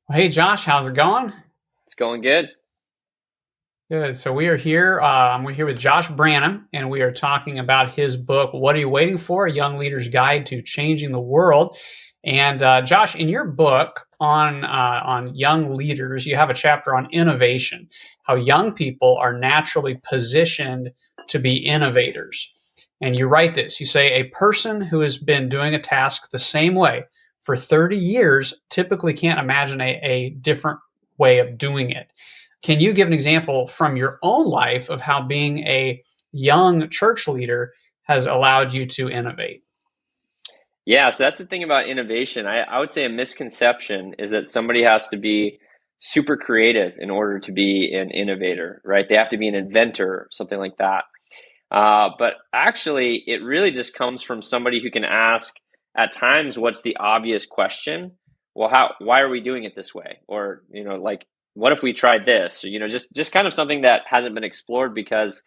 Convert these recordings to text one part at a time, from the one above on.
Well, hey Josh, how's it going? It's going good. Good. So we are here. We're here with Josh Branham, and we are talking about his book, "What Are You Waiting For? A Young Leader's Guide to Changing the World." And Josh, in your book on young leaders, you have a chapter on innovation, how young people are naturally positioned to be innovators. And you write this. You say a person who has been doing a task the same way for 30 years typically can't imagine a different way of doing it. Can you give an example from your own life of how being a young church leader has allowed you to innovate? Yeah, so that's the thing about innovation. I would say a misconception is that somebody has to be super creative in order to be an innovator, right? They have to be an inventor, something like that. But actually, it really just comes from somebody who can ask at times, what's the obvious question? Well, why are we doing it this way? Or, like, what if we tried this? Or, just kind of something that hasn't been explored because,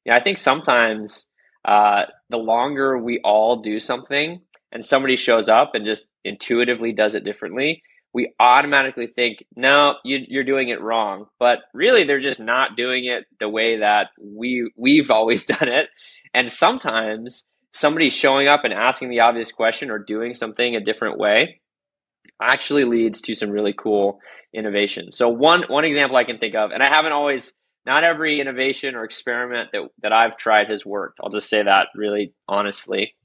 I think sometimes the longer we all do something and somebody shows up and just intuitively does it differently, we automatically think, no, you're doing it wrong. But really, they're just not doing it the way that we've always done it. And sometimes somebody showing up and asking the obvious question or doing something a different way actually leads to some really cool innovation. So one example I can think of, and I haven't always, not every innovation or experiment that I've tried has worked. I'll just say that really honestly.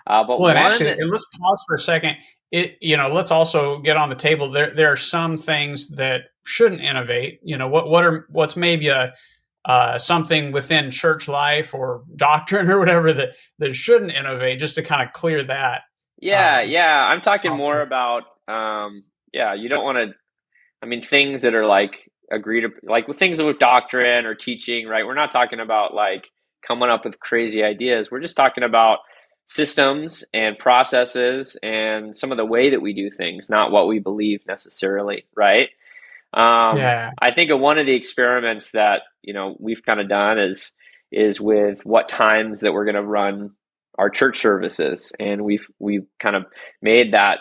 But Well, and one, actually, and let's pause for a second. Let's also get on the table. There are some things that shouldn't innovate. What's maybe a something within church life or doctrine or whatever that shouldn't innovate, just to kind of clear that. yeah, I'm talking more Concept. about, yeah, you don't want to, I mean, things that are like agreed to, like with things with doctrine or teaching, right? We're not talking about like coming up with crazy ideas. We're just talking about systems and processes and some of the way that we do things, not what we believe necessarily, right? Yeah. I think of one of the experiments that we've kind of done is with what times that we're going to run our church services, and we've kind of made that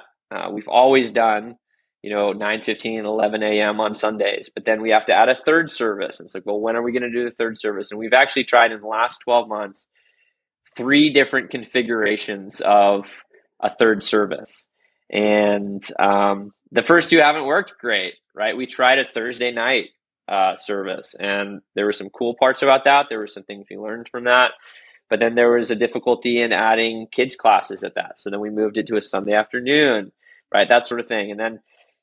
we've always done 9:15 and 11 a.m. on Sundays, but then we have to add a third service. And it's like, well, when are we going to do the third service? And we've actually tried in the last 12 months three different configurations of a third service. And the first two haven't worked great, right? We tried a Thursday night service, and there were some cool parts about that. There were some things we learned from that. But then there was a difficulty in adding kids' classes at that. So then we moved it to a Sunday afternoon, right? That sort of thing. And then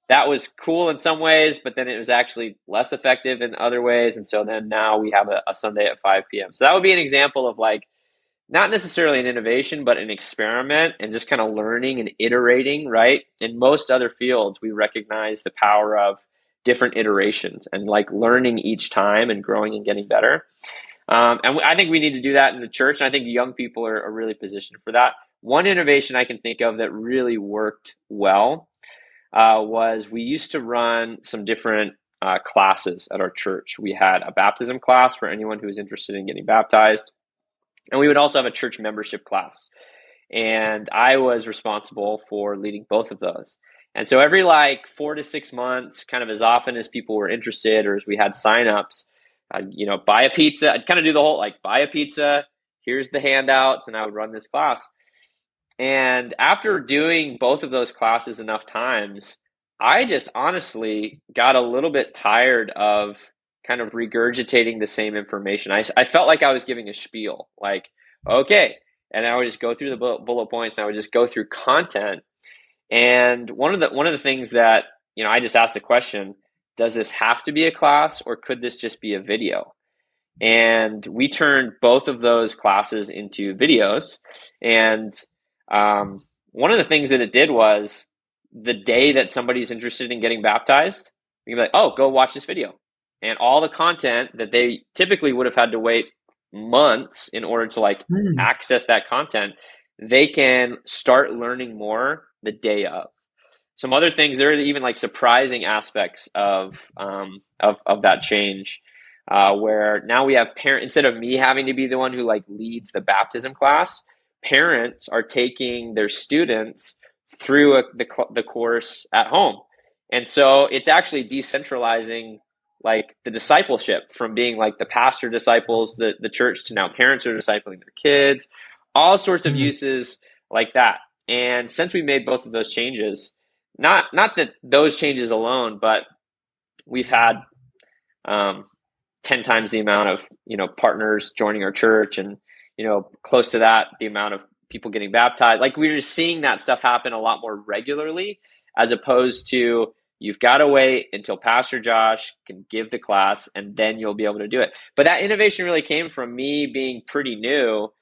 that was cool in some ways, but then it was actually less effective in other ways. And so then now we have a Sunday at 5 p.m. So that would be an example of like, not necessarily an innovation, but an experiment and just kind of learning and iterating, right? In most other fields, we recognize the power of different iterations and like learning each time and growing and getting better. And I think we need to do that in the church. And I think young people are really positioned for that. One innovation I can think of that really worked well was we used to run some different classes at our church. We had a baptism class for anyone who was interested in getting baptized. And we would also have a church membership class. And I was responsible for leading both of those. And so every like 4 to 6 months, kind of as often as people were interested or as we had signups, buy a pizza. I'd kind of do the whole like buy a pizza, here's the handouts, and I would run this class. And after doing both of those classes enough times, I just honestly got a little bit tired of kind of regurgitating the same information. I felt like I was giving a spiel, like, okay. And I would just go through the bullet points and I would just go through content. And one of the things that, I just asked the question, does this have to be a class or could this just be a video? And we turned both of those classes into videos. And one of the things that it did was the day that somebody's interested in getting baptized, you can be like, oh, go watch this video. And all the content that they typically would have had to wait months in order to like Hmm. access that content, they can start learning more the day of. Some other things, there are even like surprising aspects of that change, where now we have parent, instead of me having to be the one who like leads the baptism class, parents are taking their students through the course at home. And so it's actually decentralizing like the discipleship from being like the pastor disciples the church to now parents are discipling their kids, all sorts of Mm. uses like that. And since we made both of those changes, not that those changes alone, but we've had um, 10 times the amount of partners joining our church, and close to that the amount of people getting baptized. Like we're just seeing that stuff happen a lot more regularly, as opposed to you've got to wait until Pastor Josh can give the class and then you'll be able to do it. But that innovation really came from me being pretty new,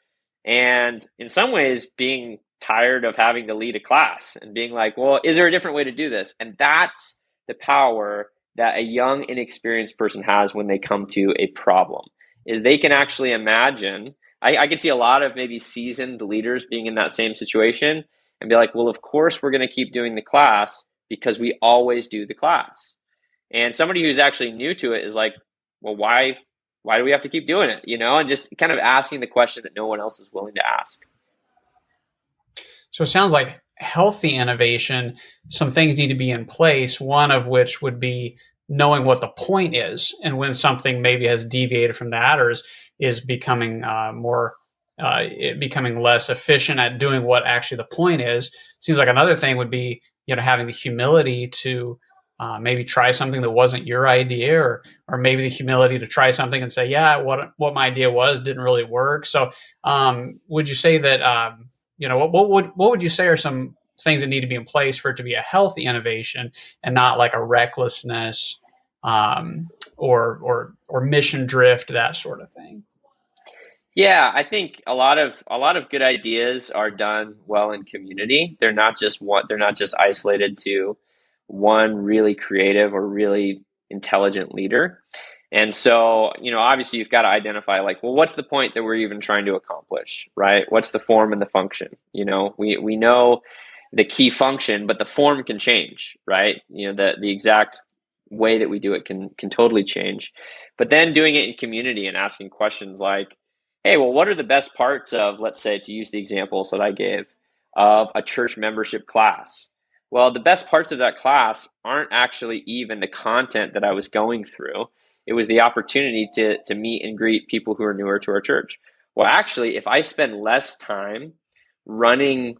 and in some ways being tired of having to lead a class and being like, well, is there a different way to do this? And that's the power that a young, inexperienced person has when they come to a problem, is they can actually imagine. I can see a lot of maybe seasoned leaders being in that same situation and be like, well, of course we're going to keep doing the class because we always do the class. And somebody who's actually new to it is like, well, why do we have to keep doing it? And just kind of asking the question that no one else is willing to ask. So it sounds like healthy innovation, some things need to be in place, one of which would be knowing what the point is. And when something maybe has deviated from that or is becoming becoming less efficient at doing what actually the point is, seems like another thing would be, having the humility to maybe try something that wasn't your idea, or maybe the humility to try something and say, yeah, what my idea was didn't really work. So would you say that, what would you say are some things that need to be in place for it to be a healthy innovation and not like a recklessness, or mission drift, that sort of thing? Yeah, I think a lot of good ideas are done well in community. They're not just isolated to one really creative or really intelligent leader. And so, obviously you've got to identify like, well, what's the point that we're even trying to accomplish, right? What's the form and the function? We know the key function, but the form can change, right? The exact way that we do it can totally change. But then doing it in community and asking questions like, hey, well, what are the best parts of, let's say, to use the examples that I gave, of a church membership class? Well, the best parts of that class aren't actually even the content that I was going through. It was the opportunity to meet and greet people who are newer to our church. Well, actually, if I spend less time running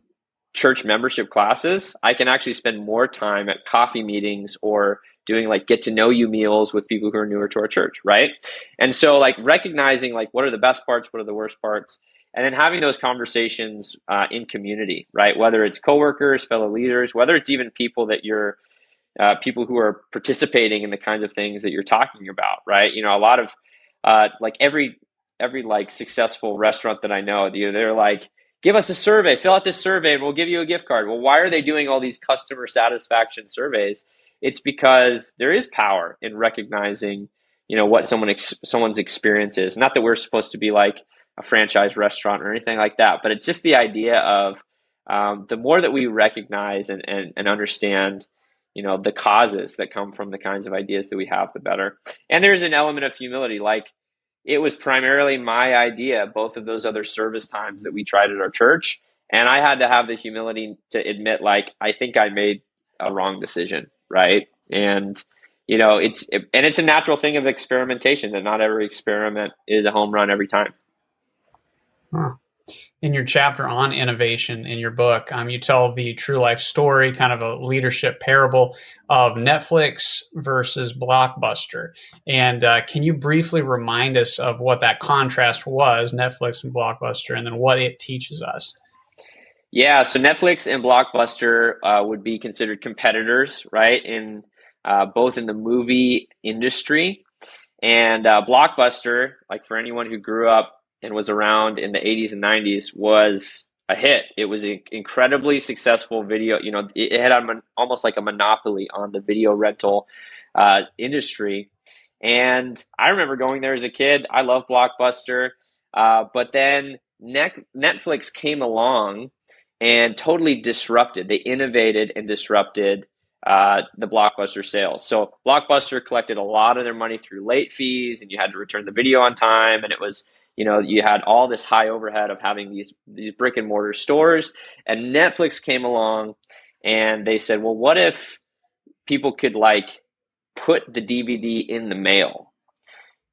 church membership classes, I can actually spend more time at coffee meetings or doing like get to know you meals with people who are newer to our church, right? And so like recognizing like what are the best parts, what are the worst parts, and then having those conversations in community, right? Whether it's coworkers, fellow leaders, whether it's even people that you're people who are participating in the kinds of things that you're talking about, right? A lot of like every like successful restaurant that I know, they're like, give us a survey, fill out this survey, and we'll give you a gift card. Well, why are they doing all these customer satisfaction surveys? It's because there is power in recognizing, what someone's experience is. Not that we're supposed to be like a franchise restaurant or anything like that, but it's just the idea of the more that we recognize and understand, the causes that come from the kinds of ideas that we have, the better. And there's an element of humility, like it was primarily my idea, both of those other service times that we tried at our church. And I had to have the humility to admit, like, I think I made a wrong decision, right? And, it's a natural thing of experimentation that not every experiment is a home run every time. Huh. In your chapter on innovation in your book, you tell the true life story, kind of a leadership parable of Netflix versus Blockbuster. And can you briefly remind us of what that contrast was, Netflix and Blockbuster, and then what it teaches us? Yeah, so Netflix and Blockbuster would be considered competitors, right? In both in the movie industry, and Blockbuster, like for anyone who grew up and was around in the 80s and 90s, was a hit. It was an incredibly successful video. It had almost like a monopoly on the video rental industry. And I remember going there as a kid. I love Blockbuster. But then Netflix came along and totally disrupted. They innovated and disrupted the Blockbuster sales. So Blockbuster collected a lot of their money through late fees, and you had to return the video on time. And it was, you had all this high overhead of having these brick and mortar stores. And Netflix came along and they said, well, what if people could like put the DVD in the mail.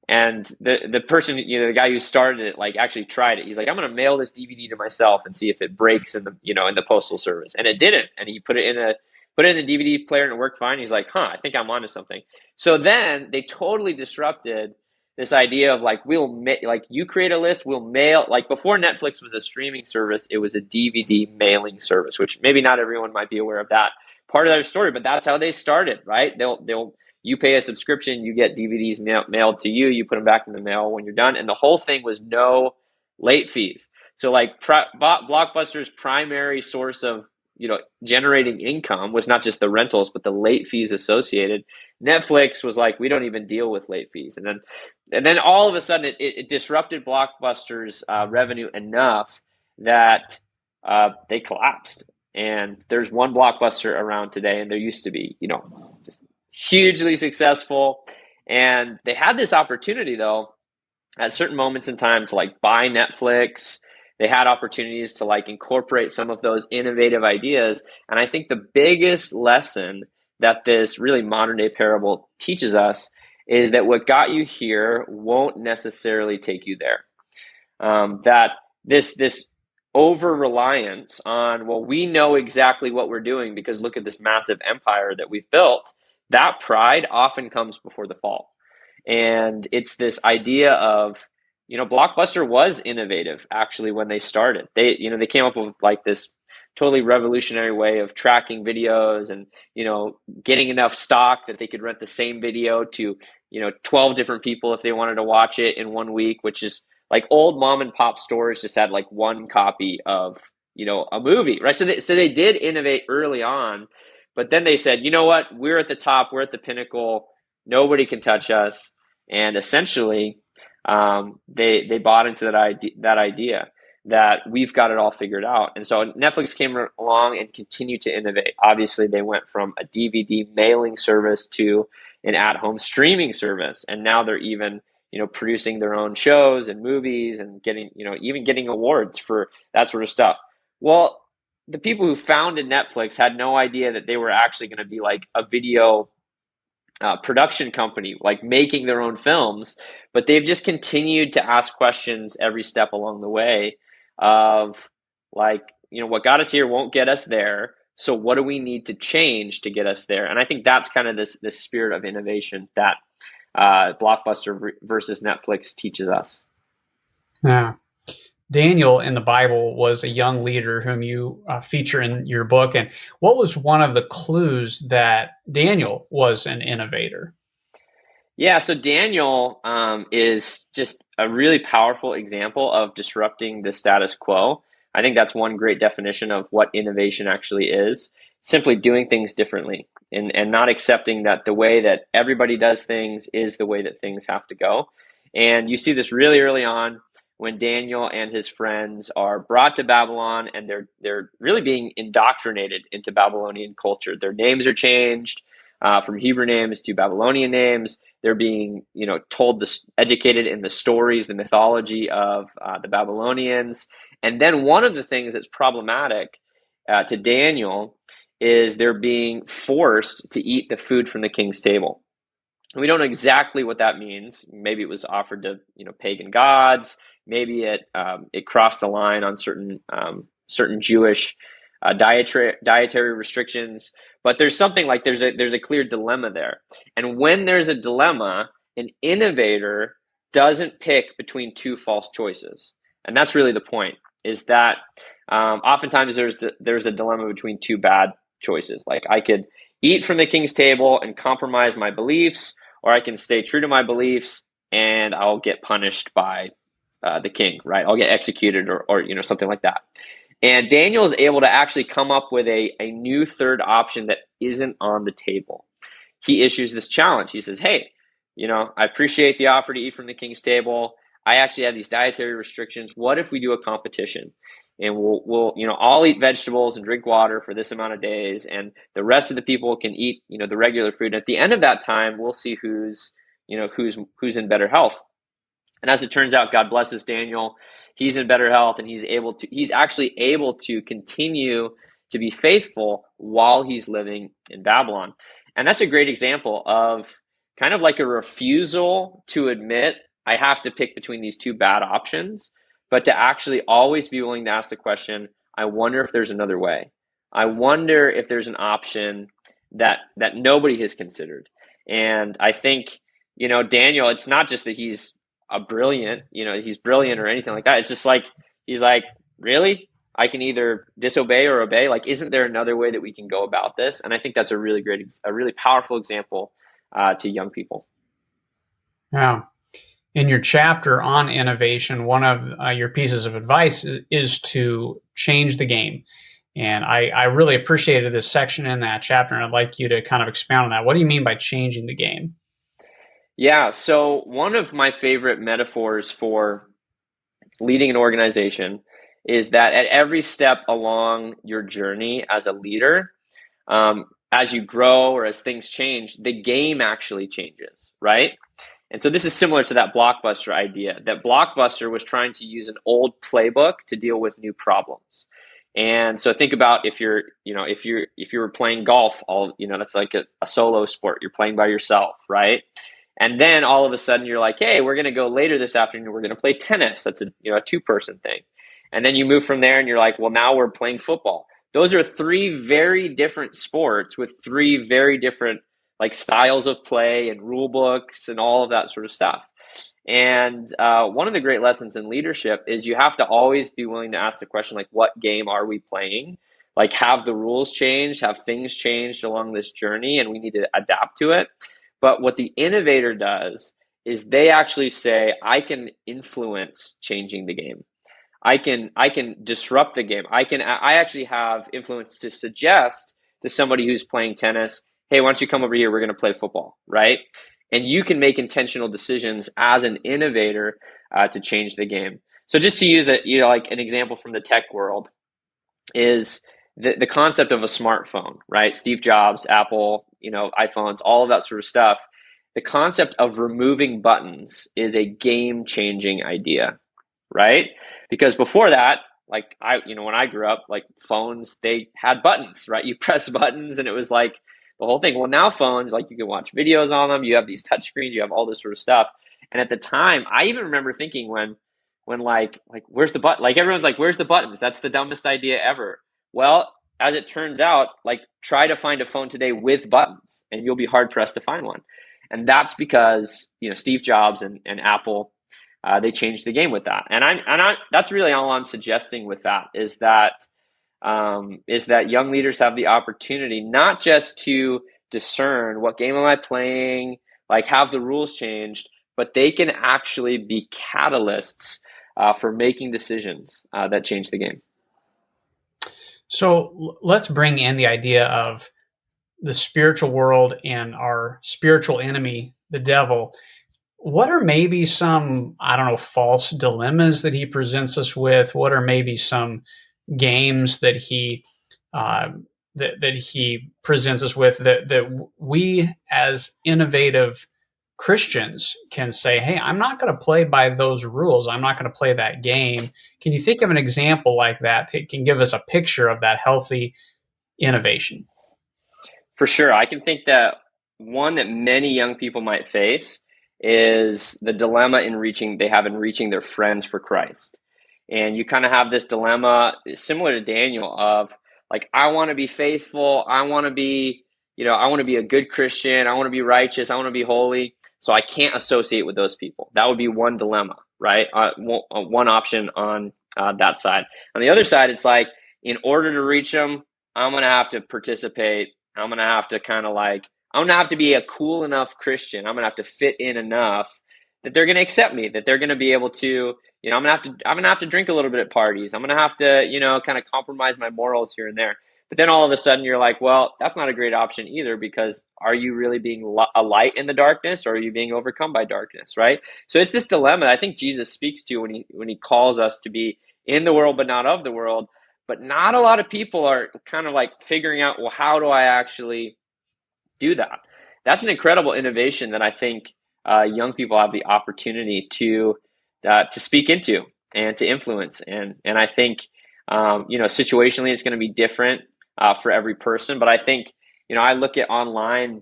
And the person, the guy who started it, like actually tried it. He's like, I'm going to mail this DVD to myself and see if it breaks in the postal service. And it didn't. And he put it in the DVD player and it worked fine. He's like, I think I'm onto something. So then they totally disrupted this idea of like, you create a list, we'll mail, like before Netflix was a streaming service, it was a DVD mailing service, which maybe not everyone might be aware of that part of their story, but that's how they started, right? You pay a subscription, you get DVDs mailed to you, you put them back in the mail when you're done. And the whole thing was no late fees. So like Blockbuster's primary source of, generating income was not just the rentals, but the late fees associated. Netflix was like, we don't even deal with late fees. And then all of a sudden it disrupted Blockbuster's revenue enough that they collapsed. And there's one Blockbuster around today, and there used to be, just hugely successful. And they had this opportunity though at certain moments in time to like buy Netflix. They had opportunities to like incorporate some of those innovative ideas. And I think the biggest lesson that this really modern day parable teaches us is that what got you here won't necessarily take you there. That this over reliance on, well, we know exactly what we're doing because look at this massive empire that we've built. That pride often comes before the fall. And it's this idea of, Blockbuster was innovative actually when they started. They came up with like this totally revolutionary way of tracking videos and, getting enough stock that they could rent the same video to, 12 different people if they wanted to watch it in 1 week, which is like old mom and pop stores just had like one copy of, a movie, right? So they did innovate early on, but then they said, you know what? We're at the top. We're at the pinnacle. Nobody can touch us. And essentially, they bought into that idea that we've got it all figured out. And so Netflix came along and continued to innovate. Obviously, they went from a DVD mailing service to an at-home streaming service, and now they're even producing their own shows and movies and even getting awards for that sort of stuff. Well, the people who founded Netflix had no idea that they were actually going to be like a video production company, like making their own films, but they've just continued to ask questions every step along the way of like, what got us here won't get us there. So what do we need to change to get us there? And I think that's kind of this spirit of innovation that Blockbuster versus Netflix teaches us. Yeah. Daniel in the Bible was a young leader whom you feature in your book. And what was one of the clues that Daniel was an innovator? Yeah, so Daniel is just a really powerful example of disrupting the status quo. I think that's one great definition of what innovation actually is. Simply doing things differently and not accepting that the way that everybody does things is the way that things have to go. And you see this really early on when Daniel and his friends are brought to Babylon and they're really being indoctrinated into Babylonian culture. Their names are changed from Hebrew names to Babylonian names. They're being, educated in the stories, the mythology of the Babylonians. And then one of the things that's problematic to Daniel is they're being forced to eat the food from the king's table. We don't know exactly what that means. Maybe it was offered to pagan gods. Maybe it crossed the line on certain Jewish dietary restrictions. But there's something like there's a clear dilemma there. And when there's a dilemma, an innovator doesn't pick between two false choices. And that's really the point. Is that oftentimes there's a dilemma between two bad choices. Like I could eat from the king's table and compromise my beliefs, or I can stay true to my beliefs and I'll get punished by the king, right? I'll get executed or something like that. And Daniel is able to actually come up with a new third option that isn't on the table. He issues this challenge. He says, hey, I appreciate the offer to eat from the king's table. I actually have these dietary restrictions. What if we do a competition? And we'll I'll eat vegetables and drink water for this amount of days, and the rest of the people can eat, the regular food. And at the end of that time, we'll see who's in better health. And as it turns out, God blesses Daniel. He's in better health, and he's actually able to continue to be faithful while he's living in Babylon. And that's a great example of kind of like a refusal to admit I have to pick between these two bad options, but to actually always be willing to ask the question, I wonder if there's another way. I wonder if there's an option that nobody has considered. And I think, Daniel, it's not just that he's he's brilliant or anything like that. It's just like, he's like, really? I can either disobey or obey. Like, isn't there another way that we can go about this? And I think that's a really powerful example to young people. Yeah. In your chapter on innovation, one of your pieces of advice is to change the game. And I really appreciated this section in that chapter, and I'd like you to kind of expound on that. What do you mean by changing the game? Yeah. So one of my favorite metaphors for leading an organization is that at every step along your journey as a leader, as you grow or as things change, the game actually changes, right? And so this is similar to that Blockbuster idea, that Blockbuster was trying to use an old playbook to deal with new problems. And so think about if you were playing golf, that's like a solo sport. You're playing by yourself, right? And then all of a sudden you're like, hey, we're going to go later this afternoon. We're going to play tennis. That's a two-person thing. And then you move from there and you're like, well, now we're playing football. Those are three very different sports with three very different like styles of play and rule books and all of that sort of stuff. And one of the great lessons in leadership is you have to always be willing to ask the question, like, what game are we playing? Like, have the rules changed? Have things changed along this journey? And we need to adapt to it. But what the innovator does is they actually say, I can influence changing the game. I can disrupt the game. I actually have influence to suggest to somebody who's playing tennis, hey, why don't you come over here? We're going to play football, right? And you can make intentional decisions as an innovator to change the game. So just to use like an example from the tech world is the concept of a smartphone, right? Steve Jobs, Apple, iPhones, all of that sort of stuff. The concept of removing buttons is a game-changing idea, right? Because before that, like when I grew up, like phones, they had buttons, right? You press buttons and it was like the whole thing. Well, now phones, like you can watch videos on them. You have these touch screens, you have all this sort of stuff. And at the time, I even remember thinking when like where's the button? Like everyone's like, where's the buttons? That's the dumbest idea ever. Well, as it turns out, like try to find a phone today with buttons and you'll be hard pressed to find one. And that's because, Steve Jobs and Apple, they changed the game with that. And that's really all I'm suggesting with that is that young leaders have the opportunity not just to discern what game am I playing, like have the rules changed, but they can actually be catalysts for making decisions that change the game. So let's bring in the idea of the spiritual world and our spiritual enemy, the devil. What are maybe some, I don't know, false dilemmas that he presents us with? What are maybe some games that he that he presents us with that we as innovative Christians can say, hey, I'm not going to play by those rules. I'm not going to play that game. Can you think of an example like that can give us a picture of that healthy innovation? For sure. I can think that one that many young people might face is the dilemma in reaching their friends for Christ. And you kind of have this dilemma similar to Daniel of like, I want to be faithful. I want to be a good Christian. I want to be righteous. I want to be holy. So I can't associate with those people. That would be one dilemma, right? One option on that side. On the other side, it's like, in order to reach them, I'm going to have to participate. I'm going to have to I'm going to have to be a cool enough Christian. I'm going to have to fit in enough that they're going to accept me, that they're going to be able to, I'm going to have to drink a little bit at parties. I'm going to have to, kind of compromise my morals here and there. But then all of a sudden you're like, well, that's not a great option either, because are you really being a light in the darkness, or are you being overcome by darkness, right? So it's this dilemma that I think Jesus speaks to when he calls us to be in the world but not of the world. But not a lot of people are kind of like figuring out, well, how do I actually do that? That's an incredible innovation that I think young people have the opportunity to speak into and to influence. And I think, situationally, it's going to be different for every person. But I think I look at online,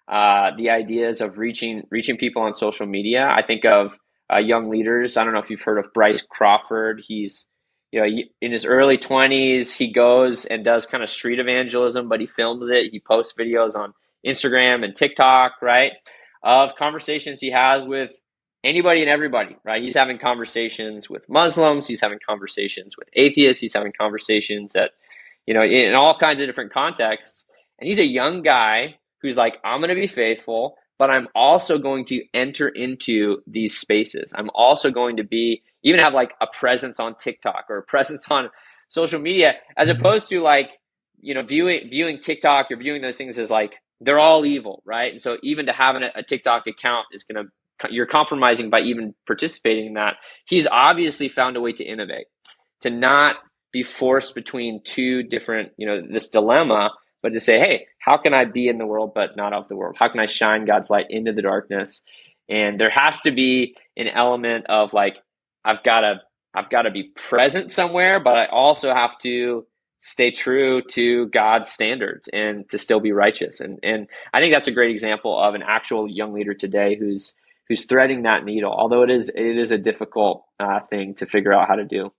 the ideas of reaching people on social media. I think of young leaders. I don't know if you've heard of Bryce Crawford. He's in his early 20s. He goes and does kind of street evangelism, but he films it. He posts videos on Instagram and TikTok, right, of conversations he has with anybody and everybody, right? He's having conversations with Muslims. He's having conversations with atheists. He's having conversations at, in all kinds of different contexts. And he's a young guy who's like, I'm going to be faithful, but I'm also going to enter into these spaces. I'm also going to even have like a presence on TikTok or a presence on social media, as opposed to like, viewing TikTok or viewing those things as like, they're all evil, right? And so even to having a TikTok account you're compromising by even participating in that. He's obviously found a way to innovate, to not be forced between two different, this dilemma, but to say, hey, how can I be in the world but not of the world? How can I shine God's light into the darkness? And there has to be an element of like, I've got to be present somewhere, but I also have to stay true to God's standards and to still be righteous. And I think that's a great example of an actual young leader today who's threading that needle, although it is a difficult thing to figure out how to do.